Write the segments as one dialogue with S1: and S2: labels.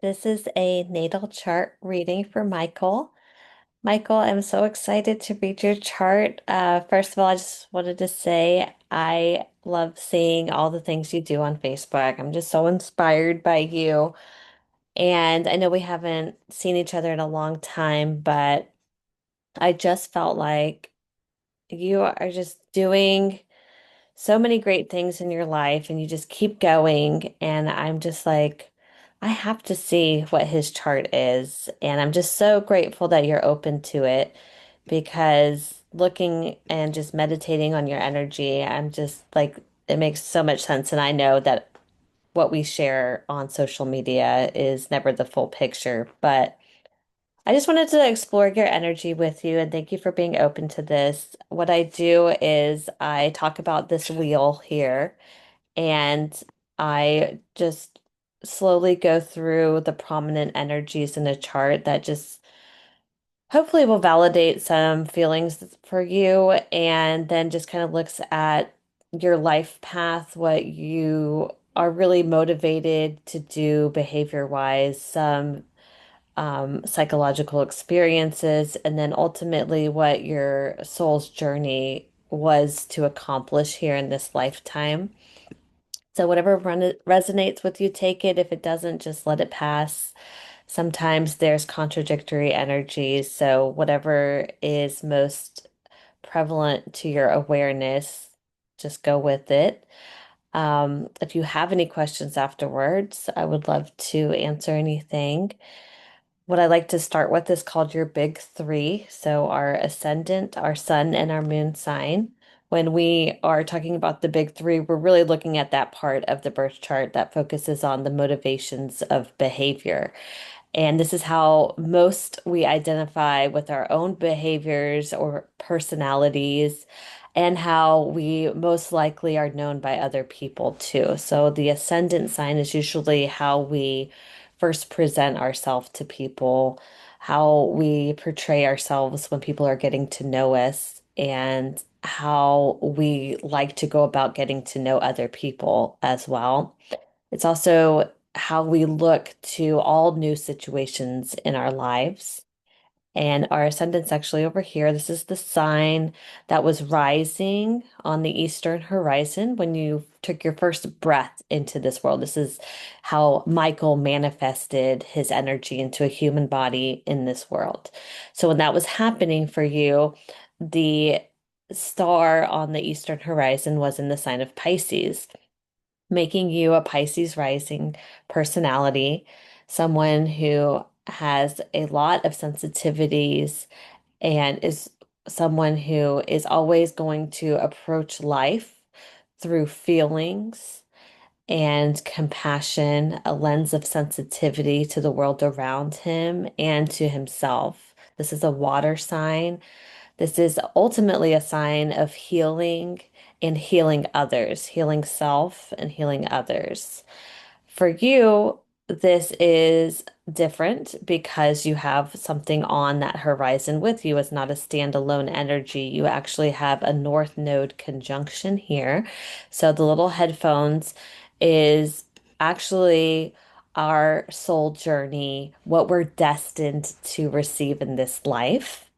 S1: This is a natal chart reading for Michael. Michael, I'm so excited to read your chart. First of all, I just wanted to say I love seeing all the things you do on Facebook. I'm just so inspired by you. And I know we haven't seen each other in a long time, but I just felt like you are just doing so many great things in your life and you just keep going. And I'm just like, I have to see what his chart is. And I'm just so grateful that you're open to it because looking and just meditating on your energy, I'm just like, it makes so much sense. And I know that what we share on social media is never the full picture, but I just wanted to explore your energy with you and thank you for being open to this. What I do is I talk about this wheel here and I just slowly go through the prominent energies in a chart that just hopefully will validate some feelings for you and then just kind of looks at your life path, what you are really motivated to do behavior wise, some psychological experiences, and then ultimately what your soul's journey was to accomplish here in this lifetime. So whatever resonates with you, take it. If it doesn't, just let it pass. Sometimes there's contradictory energies, so whatever is most prevalent to your awareness, just go with it. If you have any questions afterwards, I would love to answer anything. What I like to start with is called your big three. So our ascendant, our sun, and our moon sign. When we are talking about the big three, we're really looking at that part of the birth chart that focuses on the motivations of behavior. And this is how most we identify with our own behaviors or personalities, and how we most likely are known by other people too. So the ascendant sign is usually how we first present ourselves to people, how we portray ourselves when people are getting to know us, and how we like to go about getting to know other people as well. It's also how we look to all new situations in our lives. And our ascendant's actually over here. This is the sign that was rising on the eastern horizon when you took your first breath into this world. This is how Michael manifested his energy into a human body in this world. So when that was happening for you, the star on the eastern horizon was in the sign of Pisces, making you a Pisces rising personality, someone who has a lot of sensitivities and is someone who is always going to approach life through feelings and compassion, a lens of sensitivity to the world around him and to himself. This is a water sign. This is ultimately a sign of healing and healing others, healing self and healing others. For you, this is different because you have something on that horizon with you. It's not a standalone energy. You actually have a North Node conjunction here. So the little headphones is actually our soul journey, what we're destined to receive in this life.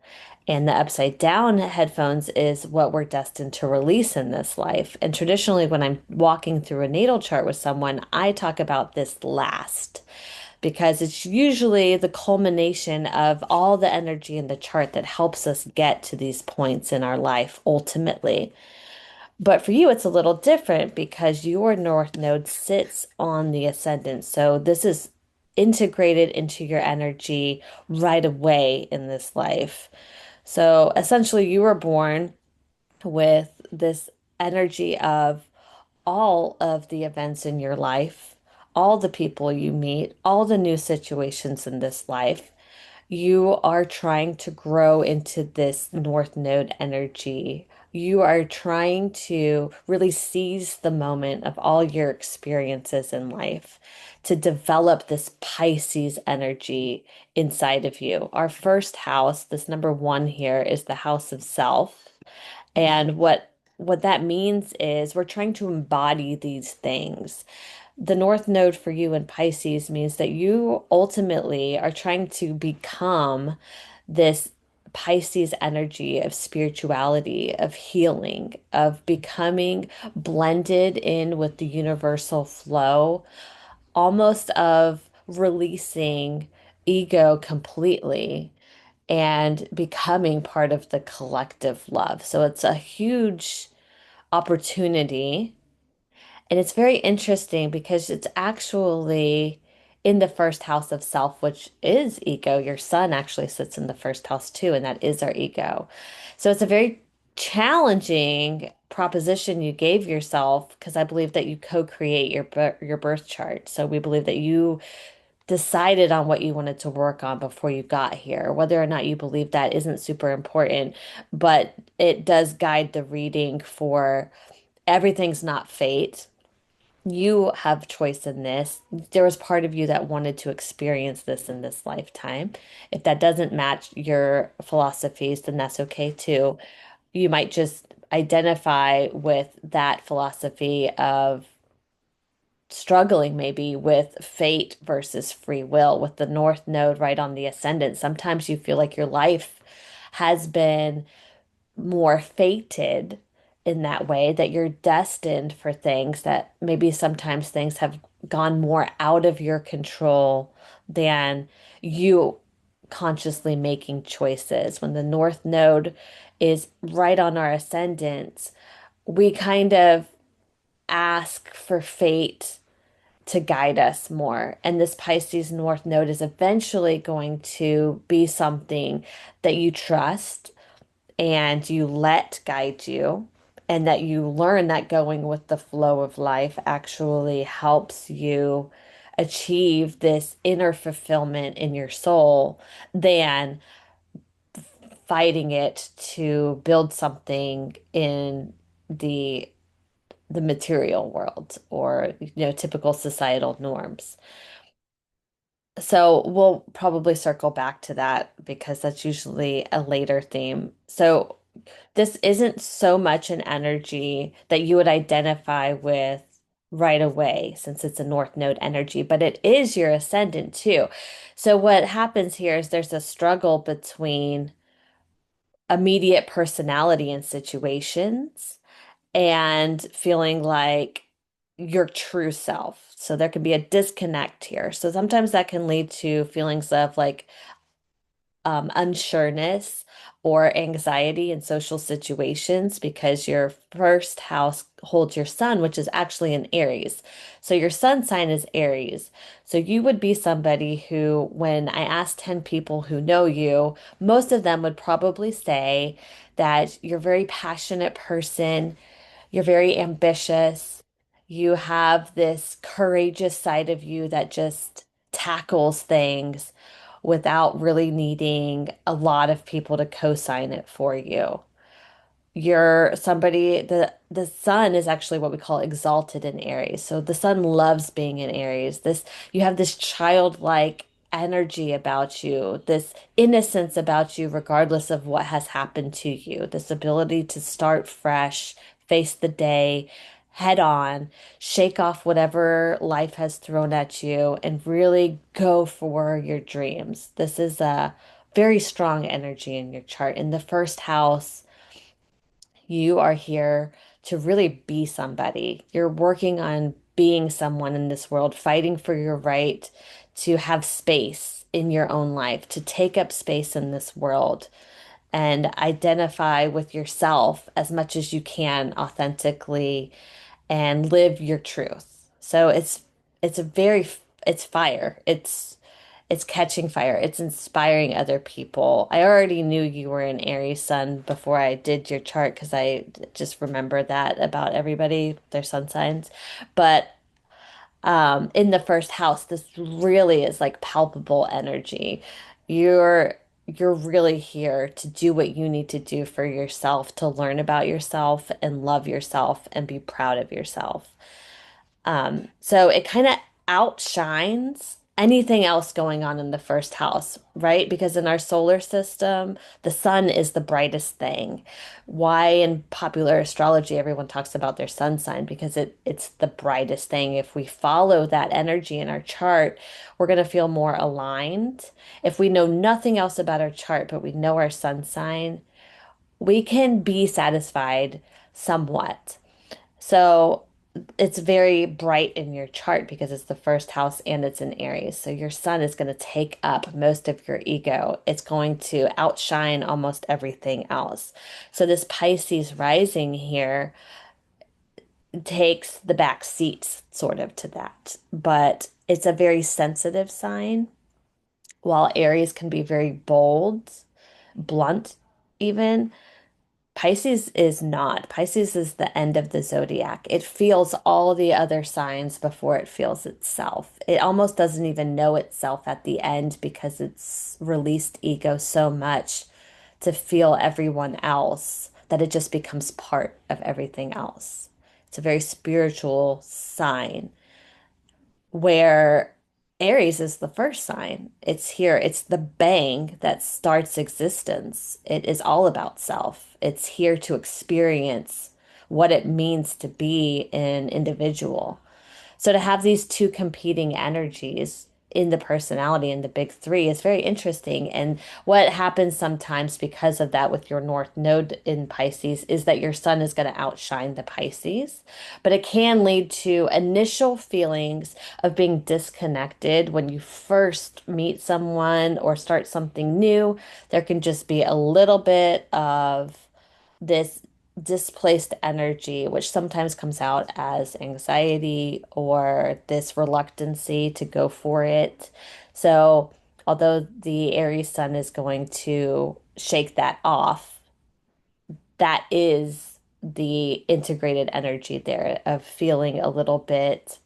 S1: And the upside down headphones is what we're destined to release in this life. And traditionally, when I'm walking through a natal chart with someone, I talk about this last because it's usually the culmination of all the energy in the chart that helps us get to these points in our life ultimately. But for you, it's a little different because your North Node sits on the ascendant. So this is integrated into your energy right away in this life. So essentially, you were born with this energy of all of the events in your life, all the people you meet, all the new situations in this life. You are trying to grow into this North Node energy. You are trying to really seize the moment of all your experiences in life to develop this Pisces energy inside of you. Our first house, this number one here, is the house of self. And what that means is we're trying to embody these things. the North Node for you in Pisces means that you ultimately are trying to become this Pisces energy of spirituality, of healing, of becoming blended in with the universal flow, almost of releasing ego completely and becoming part of the collective love. So it's a huge opportunity, and it's very interesting because it's actually in the first house of self, which is ego. Your sun actually sits in the first house too, and that is our ego. So it's a very challenging proposition you gave yourself because I believe that you co-create your birth chart. So we believe that you decided on what you wanted to work on before you got here. Whether or not you believe that isn't super important, but it does guide the reading for everything's not fate. You have choice in this. There was part of you that wanted to experience this in this lifetime. If that doesn't match your philosophies, then that's okay too. You might just identify with that philosophy of struggling maybe with fate versus free will, with the North Node right on the ascendant. Sometimes you feel like your life has been more fated in that way, that you're destined for things that maybe sometimes things have gone more out of your control than you consciously making choices. When the North Node is right on our ascendant, we kind of ask for fate to guide us more. And this Pisces North Node is eventually going to be something that you trust and you let guide you, and that you learn that going with the flow of life actually helps you achieve this inner fulfillment in your soul than fighting it to build something in the the material world or typical societal norms. So we'll probably circle back to that because that's usually a later theme. So this isn't so much an energy that you would identify with right away since it's a North Node energy, but it is your ascendant too. So what happens here is there's a struggle between immediate personality and situations and feeling like your true self. So there can be a disconnect here. So sometimes that can lead to feelings of like unsureness or anxiety in social situations because your first house holds your sun, which is actually in Aries. So your sun sign is Aries. So you would be somebody who, when I asked 10 people who know you, most of them would probably say that you're a very passionate person, you're very ambitious, you have this courageous side of you that just tackles things without really needing a lot of people to co-sign it for you. You're somebody, the sun is actually what we call exalted in Aries. So the sun loves being in Aries. This you have this childlike energy about you, this innocence about you, regardless of what has happened to you, this ability to start fresh, face the day head on, shake off whatever life has thrown at you, and really go for your dreams. This is a very strong energy in your chart. In the first house, you are here to really be somebody. You're working on being someone in this world, fighting for your right to have space in your own life, to take up space in this world and identify with yourself as much as you can authentically and live your truth. So it's a very it's fire. It's catching fire. It's inspiring other people. I already knew you were an Aries sun before I did your chart because I just remember that about everybody, their sun signs. But in the first house, this really is like palpable energy. You're really here to do what you need to do for yourself, to learn about yourself and love yourself and be proud of yourself. So it kind of outshines anything else going on in the first house, right? Because in our solar system, the sun is the brightest thing. Why in popular astrology everyone talks about their sun sign? Because it's the brightest thing. If we follow that energy in our chart, we're going to feel more aligned. If we know nothing else about our chart, but we know our sun sign, we can be satisfied somewhat. So it's very bright in your chart because it's the first house and it's in Aries. So your sun is going to take up most of your ego. It's going to outshine almost everything else. So this Pisces rising here takes the back seat sort of to that. But it's a very sensitive sign, while Aries can be very bold, blunt, even. Pisces is not. Pisces is the end of the zodiac. It feels all the other signs before it feels itself. It almost doesn't even know itself at the end because it's released ego so much to feel everyone else that it just becomes part of everything else. It's a very spiritual sign where Aries is the first sign. It's here, it's the bang that starts existence. It is all about self. It's here to experience what it means to be an individual. So to have these two competing energies in the personality in the big three is very interesting. And what happens sometimes because of that with your North Node in Pisces is that your sun is going to outshine the Pisces. But it can lead to initial feelings of being disconnected when you first meet someone or start something new. There can just be a little bit of this displaced energy, which sometimes comes out as anxiety or this reluctancy to go for it. So, although the Aries sun is going to shake that off, that is the integrated energy there of feeling a little bit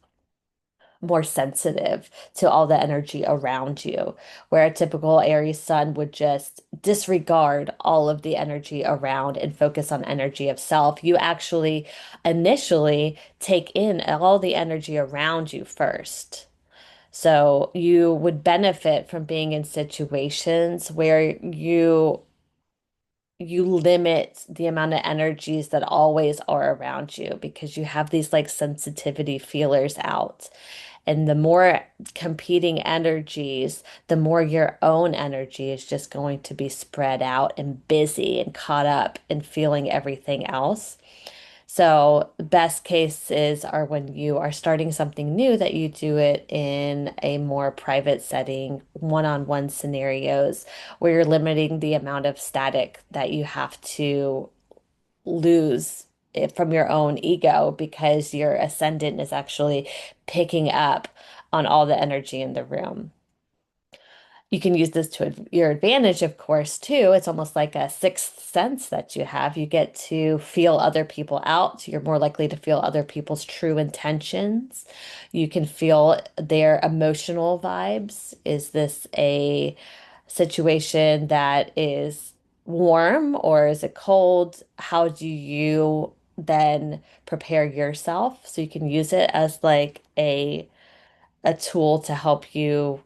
S1: more sensitive to all the energy around you, where a typical Aries sun would just disregard all of the energy around and focus on energy of self. You actually initially take in all the energy around you first. So you would benefit from being in situations where you limit the amount of energies that always are around you because you have these like sensitivity feelers out. And the more competing energies, the more your own energy is just going to be spread out and busy and caught up in feeling everything else. So, best cases are when you are starting something new that you do it in a more private setting, one-on-one scenarios where you're limiting the amount of static that you have to lose it from your own ego because your ascendant is actually picking up on all the energy in the room. You can use this to your advantage, of course, too. It's almost like a sixth sense that you have. You get to feel other people out. So you're more likely to feel other people's true intentions. You can feel their emotional vibes. Is this a situation that is warm or is it cold? How do you then prepare yourself so you can use it as like a tool to help you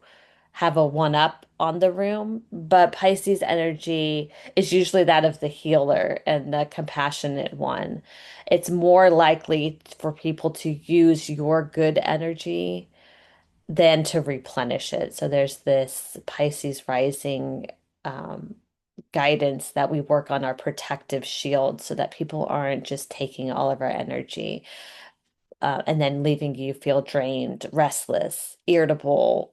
S1: have a one up on the room, but Pisces energy is usually that of the healer and the compassionate one. It's more likely for people to use your good energy than to replenish it. So there's this Pisces rising um, guidance that we work on our protective shield so that people aren't just taking all of our energy and then leaving you feel drained, restless, irritable,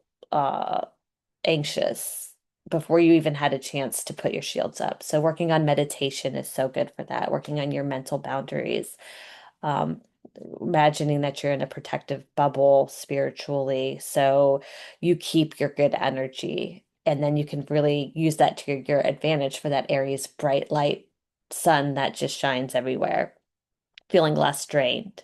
S1: anxious before you even had a chance to put your shields up. So working on meditation is so good for that. Working on your mental boundaries, um, imagining that you're in a protective bubble spiritually, so you keep your good energy, and then you can really use that to your advantage for that Aries bright light sun that just shines everywhere, feeling less drained.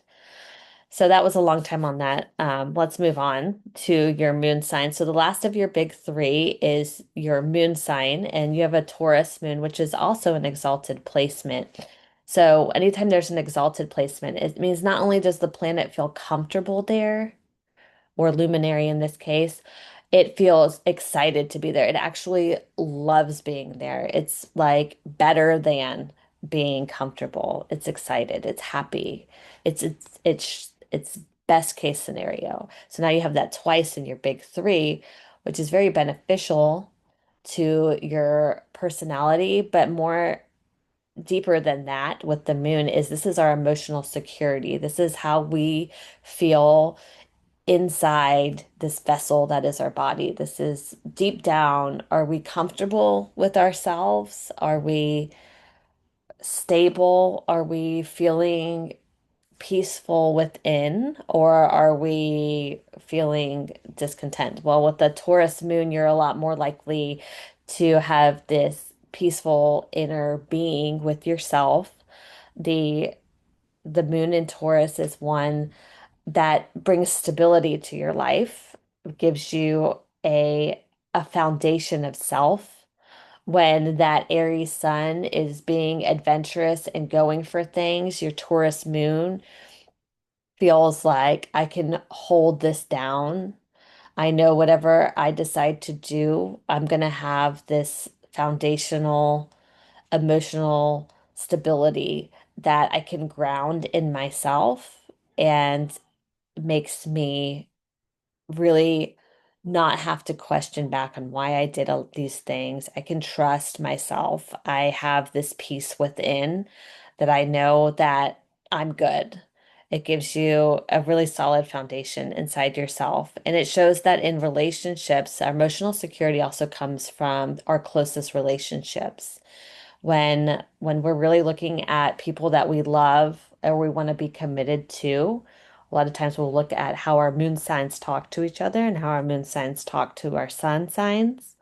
S1: So that was a long time on that. Let's move on to your moon sign. So the last of your big three is your moon sign, and you have a Taurus moon, which is also an exalted placement. So anytime there's an exalted placement, it means not only does the planet feel comfortable there, or luminary in this case, it feels excited to be there. It actually loves being there. It's like better than being comfortable. It's excited. It's happy. It's best case scenario. So now you have that twice in your big three, which is very beneficial to your personality, but more deeper than that with the moon is this is our emotional security. This is how we feel inside this vessel that is our body. This is deep down. Are we comfortable with ourselves? Are we stable? Are we feeling peaceful within? Or are we feeling discontent? Well, with the Taurus moon, you're a lot more likely to have this peaceful inner being with yourself. The the moon in Taurus is one that brings stability to your life, gives you a foundation of self. When that Aries sun is being adventurous and going for things, your Taurus moon feels like I can hold this down. I know whatever I decide to do, I'm going to have this foundational emotional stability that I can ground in myself and makes me really not have to question back on why I did all these things. I can trust myself. I have this peace within that I know that I'm good. It gives you a really solid foundation inside yourself. And it shows that in relationships, our emotional security also comes from our closest relationships when we're really looking at people that we love or we want to be committed to, a lot of times we'll look at how our moon signs talk to each other and how our moon signs talk to our sun signs,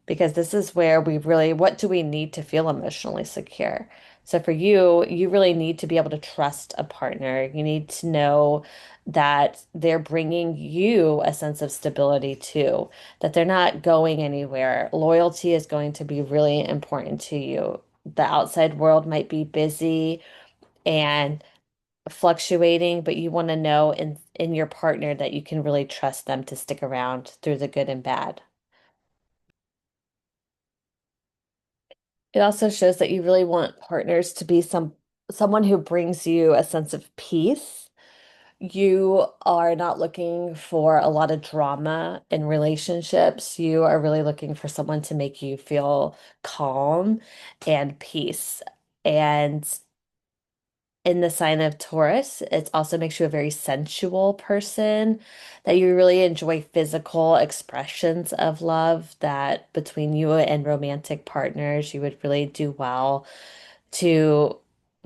S1: because this is where we really, what do we need to feel emotionally secure? So for you, you really need to be able to trust a partner. You need to know that they're bringing you a sense of stability too, that they're not going anywhere. Loyalty is going to be really important to you. The outside world might be busy and fluctuating, but you want to know in your partner that you can really trust them to stick around through the good and bad. It also shows that you really want partners to be someone who brings you a sense of peace. You are not looking for a lot of drama in relationships. You are really looking for someone to make you feel calm and peace. And in the sign of Taurus, it also makes you a very sensual person, that you really enjoy physical expressions of love, that between you and romantic partners, you would really do well to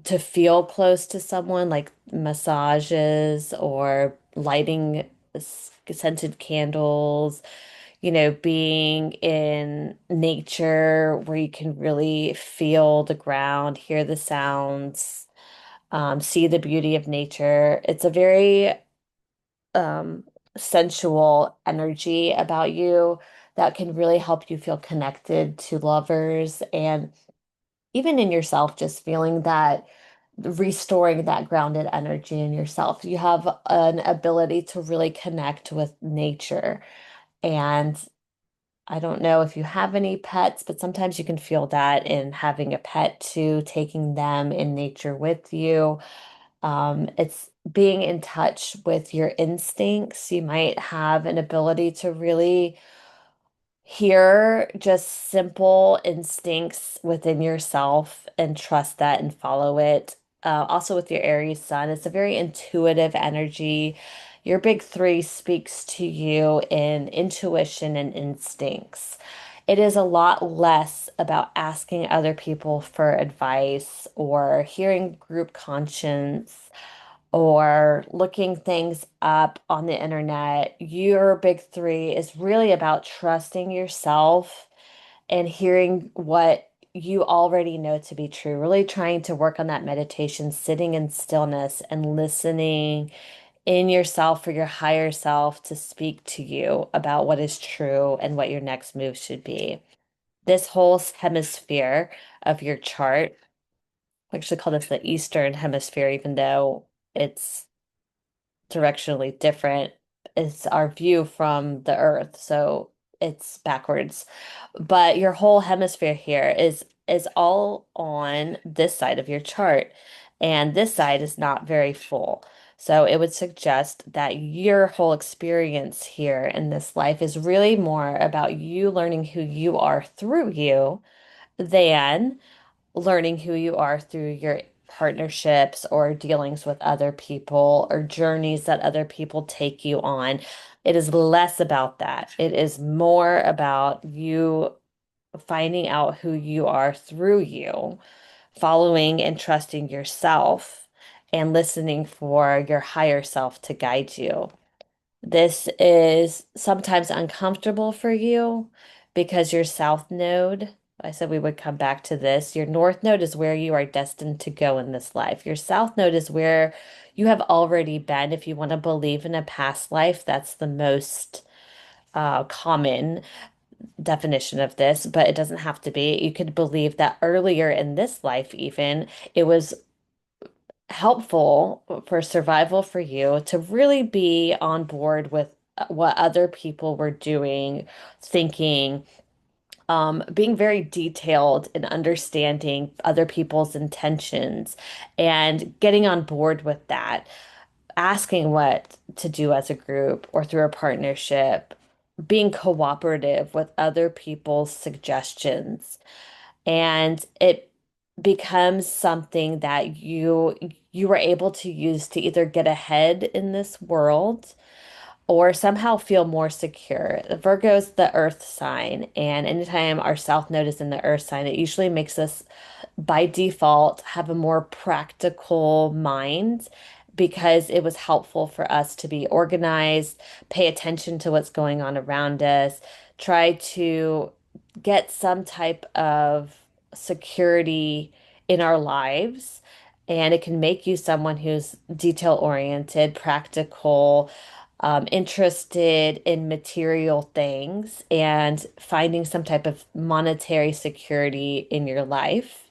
S1: to feel close to someone, like massages or lighting scented candles, being in nature where you can really feel the ground, hear the sounds, see the beauty of nature. It's a very um, sensual energy about you that can really help you feel connected to lovers and even in yourself, just feeling that restoring that grounded energy in yourself. You have an ability to really connect with nature. And I don't know if you have any pets, but sometimes you can feel that in having a pet too, taking them in nature with you. It's being in touch with your instincts. You might have an ability to really hear just simple instincts within yourself and trust that and follow it. Also, with your Aries sun, it's a very intuitive energy. Your big three speaks to you in intuition and instincts. It is a lot less about asking other people for advice or hearing group conscience or looking things up on the internet. Your big three is really about trusting yourself and hearing what you already know to be true, really trying to work on that meditation, sitting in stillness and listening in yourself for your higher self to speak to you about what is true and what your next move should be. This whole hemisphere of your chart, I actually call this the Eastern Hemisphere, even though it's directionally different. is our view from the Earth, so it's backwards. But your whole hemisphere here is all on this side of your chart, and this side is not very full. So it would suggest that your whole experience here in this life is really more about you learning who you are through you than learning who you are through your partnerships or dealings with other people or journeys that other people take you on. It is less about that. It is more about you finding out who you are through you, following and trusting yourself, and listening for your higher self to guide you. This is sometimes uncomfortable for you because your south node, I said we would come back to this. Your north node is where you are destined to go in this life. Your south node is where you have already been. If you want to believe in a past life, that's the most common definition of this, but it doesn't have to be. You could believe that earlier in this life, even, it was helpful for survival for you to really be on board with what other people were doing, thinking, being very detailed in understanding other people's intentions and getting on board with that, asking what to do as a group or through a partnership, being cooperative with other people's suggestions. And it becomes something that you were able to use to either get ahead in this world or somehow feel more secure. Virgo's the earth sign, and anytime our south node is in the earth sign, it usually makes us by default have a more practical mind because it was helpful for us to be organized, pay attention to what's going on around us, try to get some type of security in our lives. And it can make you someone who's detail oriented, practical, interested in material things and finding some type of monetary security in your life.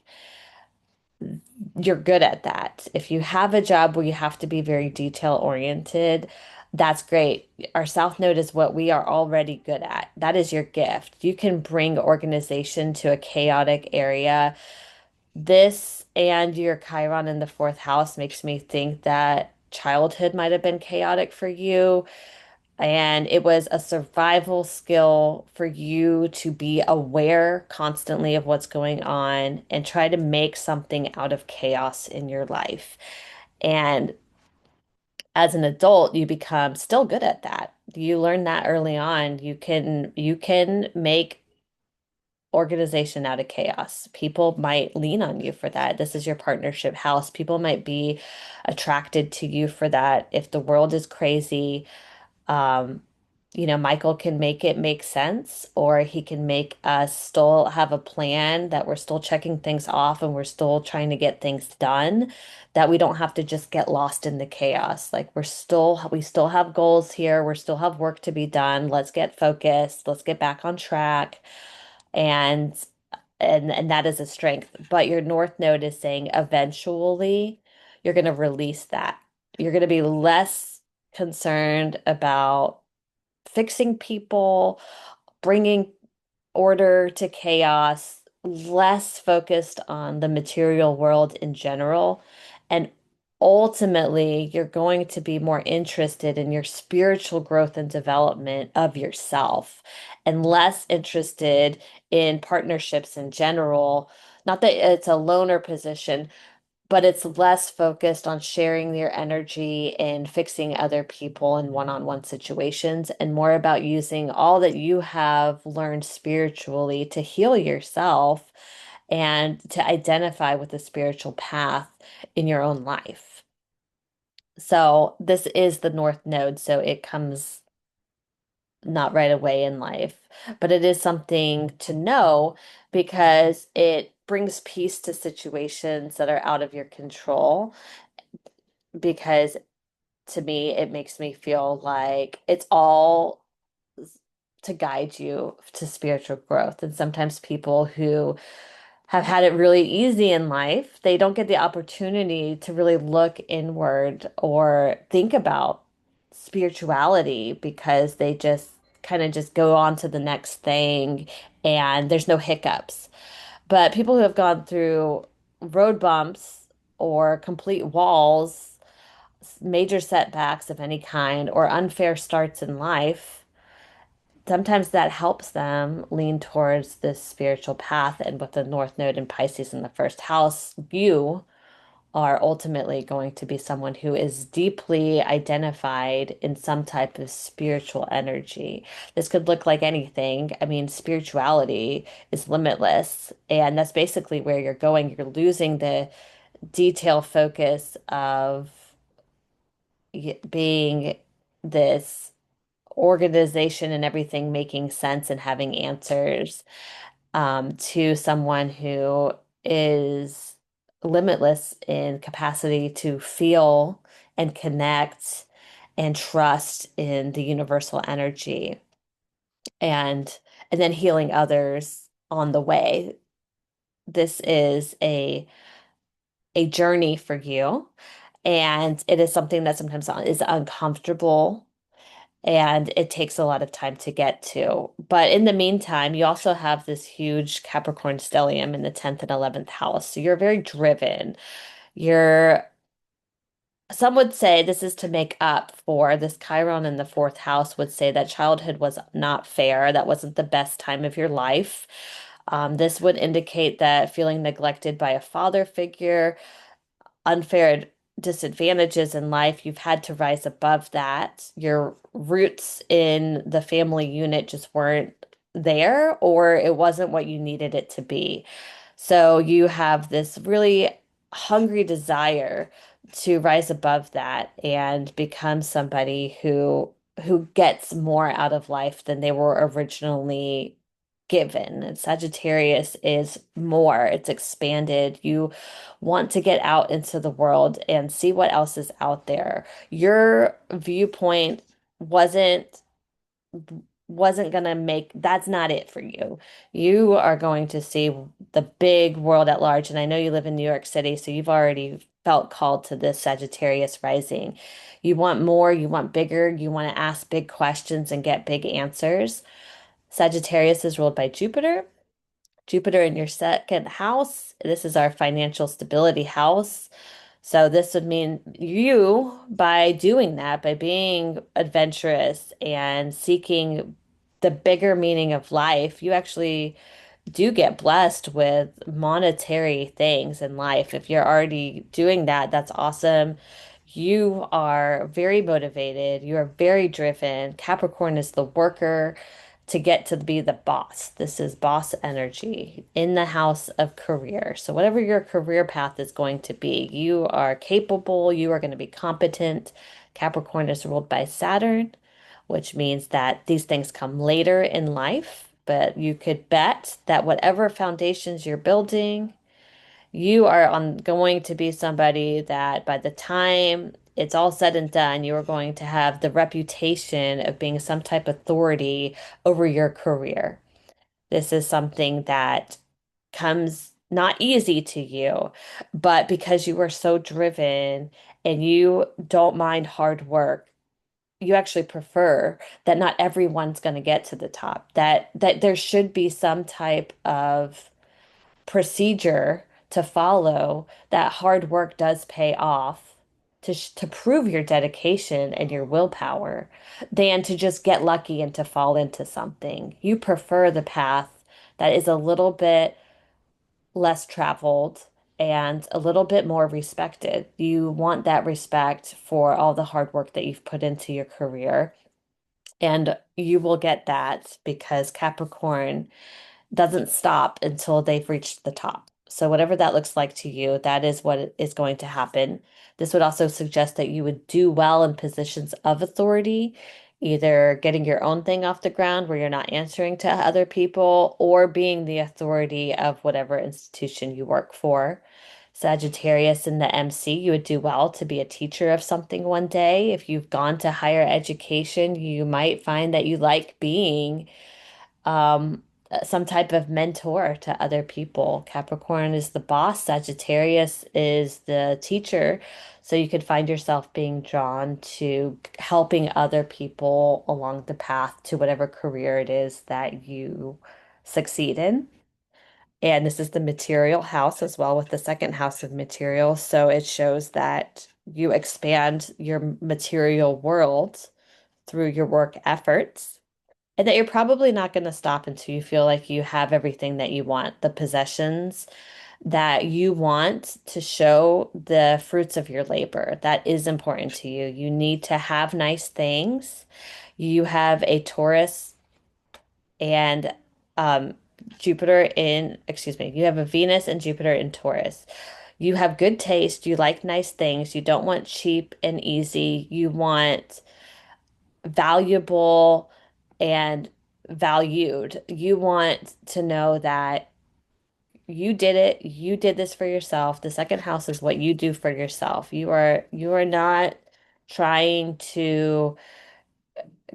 S1: You're good at that. If you have a job where you have to be very detail oriented, that's great. Our South Node is what we are already good at. That is your gift. You can bring organization to a chaotic area. This and your Chiron in the fourth house makes me think that childhood might have been chaotic for you. And it was a survival skill for you to be aware constantly of what's going on and try to make something out of chaos in your life. And as an adult, you become still good at that. You learn that early on. You can make organization out of chaos. People might lean on you for that. This is your partnership house. People might be attracted to you for that. If the world is crazy, um, Michael can make it make sense, or he can make us still have a plan that we're still checking things off and we're still trying to get things done, that we don't have to just get lost in the chaos. Like we still have goals here, we still have work to be done. Let's get focused, let's get back on track. And and that is a strength. But your North Node is saying eventually you're going to release that. You're going to be less concerned about fixing people, bringing order to chaos, less focused on the material world in general. And ultimately, you're going to be more interested in your spiritual growth and development of yourself and less interested in partnerships in general. Not that it's a loner position, but it's less focused on sharing your energy and fixing other people in one-on-one situations and more about using all that you have learned spiritually to heal yourself and to identify with the spiritual path in your own life. So this is the North Node, so it comes not right away in life, but it is something to know because it brings peace to situations that are out of your control. Because to me, it makes me feel like it's all to guide you to spiritual growth. And sometimes people who have had it really easy in life, they don't get the opportunity to really look inward or think about spirituality because they just kind of just go on to the next thing and there's no hiccups. But people who have gone through road bumps or complete walls, major setbacks of any kind, or unfair starts in life, sometimes that helps them lean towards this spiritual path. And with the North Node in Pisces in the first house, you are ultimately going to be someone who is deeply identified in some type of spiritual energy. This could look like anything. I mean, spirituality is limitless, and that's basically where you're going. You're losing the detail focus of being this organization and everything making sense and having answers to someone who is limitless in capacity to feel and connect and trust in the universal energy and and then healing others on the way. This is a journey for you, and it is something that sometimes is uncomfortable and it takes a lot of time to get to. But in the meantime, you also have this huge Capricorn stellium in the 10th and 11th house. So you're very driven. You're, some would say this is to make up for this Chiron in the fourth house, would say that childhood was not fair. That wasn't the best time of your life. This would indicate that feeling neglected by a father figure, unfair disadvantages in life, you've had to rise above that. Your roots in the family unit just weren't there, or it wasn't what you needed it to be. So you have this really hungry desire to rise above that and become somebody who gets more out of life than they were originally given. And Sagittarius is more, it's expanded. You want to get out into the world and see what else is out there. Your viewpoint wasn't wasn't gonna make that's not it for you. You are going to see the big world at large. And I know you live in New York City, so you've already felt called to this Sagittarius rising. You want more, you want bigger, you want to ask big questions and get big answers. Sagittarius is ruled by Jupiter. Jupiter in your second house. This is our financial stability house. So this would mean you, by doing that, by being adventurous and seeking the bigger meaning of life, you actually do get blessed with monetary things in life. If you're already doing that, that's awesome. You are very motivated. You are very driven. Capricorn is the worker to get to be the boss. This is boss energy in the house of career. So, whatever your career path is going to be, you are capable, you are going to be competent. Capricorn is ruled by Saturn, which means that these things come later in life, but you could bet that whatever foundations you're building, you are on going to be somebody that by the time it's all said and done, you are going to have the reputation of being some type of authority over your career. This is something that comes not easy to you, but because you are so driven and you don't mind hard work, you actually prefer that not everyone's going to get to the top, that there should be some type of procedure to follow, that hard work does pay off to prove your dedication and your willpower than to just get lucky and to fall into something. You prefer the path that is a little bit less traveled and a little bit more respected. You want that respect for all the hard work that you've put into your career. And you will get that because Capricorn doesn't stop until they've reached the top. So, whatever that looks like to you, that is what is going to happen. This would also suggest that you would do well in positions of authority, either getting your own thing off the ground where you're not answering to other people, or being the authority of whatever institution you work for. Sagittarius in the MC, you would do well to be a teacher of something one day. If you've gone to higher education, you might find that you like being some type of mentor to other people. Capricorn is the boss, Sagittarius is the teacher. So you could find yourself being drawn to helping other people along the path to whatever career it is that you succeed in. And this is the material house as well with the second house of material. So it shows that you expand your material world through your work efforts. And that you're probably not going to stop until you feel like you have everything that you want, the possessions that you want to show the fruits of your labor. That is important to you. You need to have nice things. You have a Taurus and um, excuse me, you have a Venus and Jupiter in Taurus. You have good taste. You like nice things. You don't want cheap and easy. You want valuable and valued. You want to know that you did it. You did this for yourself. The second house is what you do for yourself. You are not trying to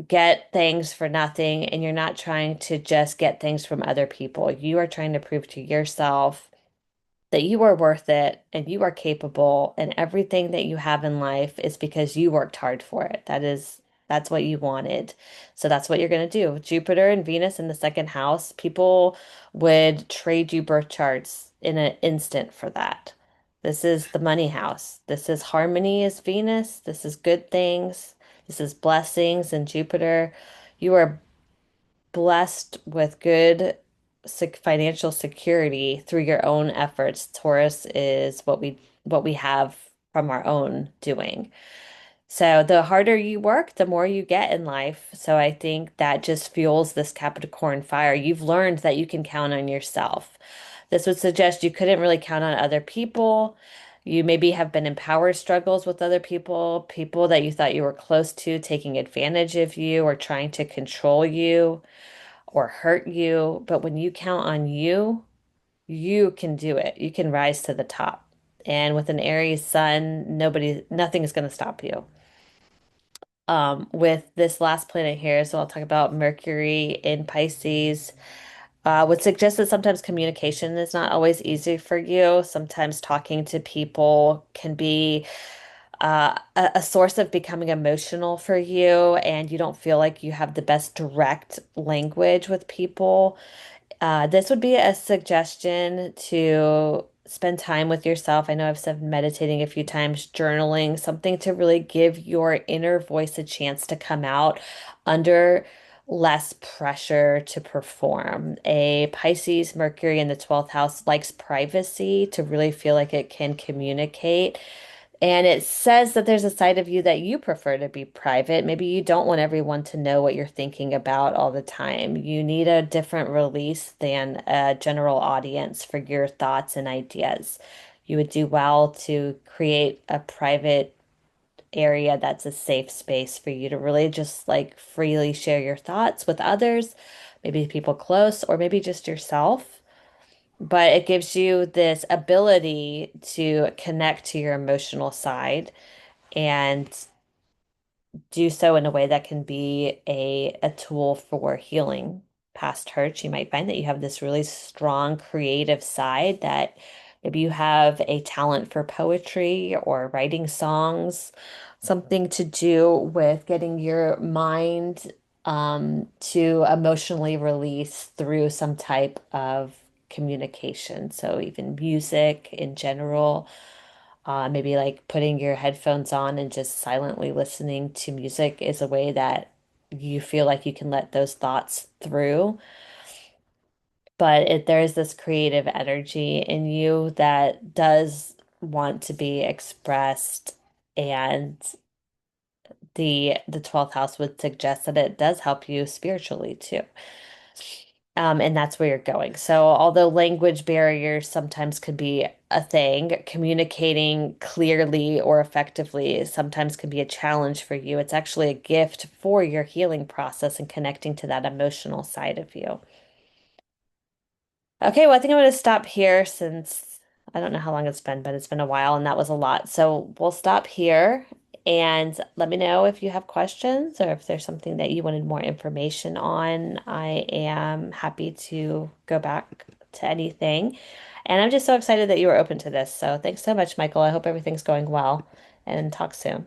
S1: get things for nothing, and you're not trying to just get things from other people. You are trying to prove to yourself that you are worth it and you are capable, and everything that you have in life is because you worked hard for it. That's what you wanted. So that's what you're going to do. Jupiter and Venus in the second house, people would trade you birth charts in an instant for that. This is the money house. This is harmony is Venus. This is good things. This is blessings and Jupiter. You are blessed with good financial security through your own efforts. Taurus is what we have from our own doing. So the harder you work, the more you get in life. So I think that just fuels this Capricorn fire. You've learned that you can count on yourself. This would suggest you couldn't really count on other people. You maybe have been in power struggles with other people, people that you thought you were close to taking advantage of you or trying to control you or hurt you. But when you count on you, you can do it. You can rise to the top. And with an Aries sun, nothing is going to stop you. With this last planet here, so I'll talk about Mercury in Pisces. Would suggest that sometimes communication is not always easy for you. Sometimes talking to people can be a source of becoming emotional for you, and you don't feel like you have the best direct language with people. This would be a suggestion to spend time with yourself. I know I've said meditating a few times, journaling, something to really give your inner voice a chance to come out under less pressure to perform. A Pisces Mercury in the 12th house likes privacy to really feel like it can communicate. And it says that there's a side of you that you prefer to be private. Maybe you don't want everyone to know what you're thinking about all the time. You need a different release than a general audience for your thoughts and ideas. You would do well to create a private area that's a safe space for you to really just like freely share your thoughts with others, maybe people close, or maybe just yourself. But it gives you this ability to connect to your emotional side and do so in a way that can be a tool for healing past hurts. You might find that you have this really strong creative side that maybe you have a talent for poetry or writing songs, something to do with getting your mind to emotionally release through some type of communication. So even music in general, maybe like putting your headphones on and just silently listening to music is a way that you feel like you can let those thoughts through. But there is this creative energy in you that does want to be expressed, and the 12th house would suggest that it does help you spiritually too. And that's where you're going. So, although language barriers sometimes could be a thing, communicating clearly or effectively sometimes can be a challenge for you. It's actually a gift for your healing process and connecting to that emotional side of you. Okay, well, I think I'm going to stop here since I don't know how long it's been, but it's been a while and that was a lot. So, we'll stop here And let me know if you have questions or if there's something that you wanted more information on. I am happy to go back to anything. And I'm just so excited that you were open to this. So thanks so much, Michael. I hope everything's going well and talk soon.